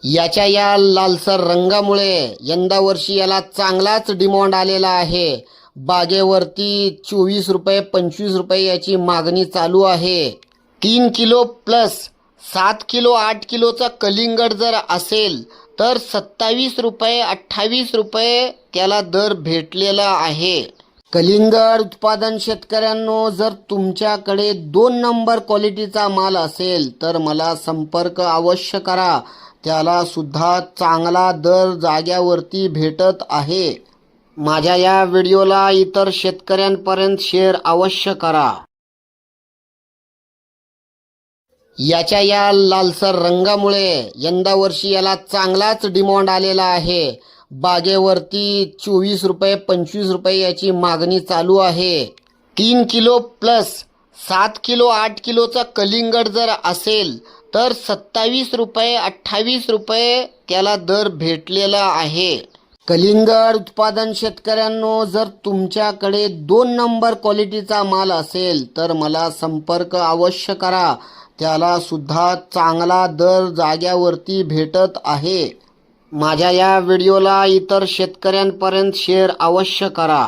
याच्या या लालसर रंगामुळे यंदा वर्षी याला चांगलाच डिमांड आलेला आहे। बागेवरती 24 रुपये 25 रुपये याची मागणी चालू आहे। 3 किलो प्लस 7 किलो 8 किलोचा कलिंगड जर असेल तर 27 रुपये 28 रुपये त्याला दर भेटलेला आहे। कलिंगड उत्पादन शेतकऱ्यांनो, जर तुमच्याकडे 2 नंबर क्वालिटीचा माल असेल तर मला संपर्क अवश्य करा। त्याला सुद्धा चांगला दर जाग्यावरती भेटत आहे। माझ्या या व्हिडिओला इतर शेतकऱ्यांपर्यंत शेअर अवश्य करा। याच्या या लालसर रंगामुळे यंदा वर्षी याला चांगलाच डिमांड आलेला आहे। बागेवरती 24 रुपये 25 रुपये याची मागणी चालू आहे। 3 किलो प्लस 7 किलो 8 किलोचा कलिंगड जर असेल तर 27 रुपये 28 रुपये त्याला दर भेटलेला आहे। कलिंगड उत्पादन शेतकऱ्यांनो, जर तुमच्याकडे 2 नंबर क्वालिटीचा माल असेल तर मला संपर्क अवश्य करा। त्याला सुद्धा चांगला दर जाग्यावरती भेटत आहे। माझ्या या व्हिडिओला इतर शेतकऱ्यांपर्यंत शेअर अवश्य करा।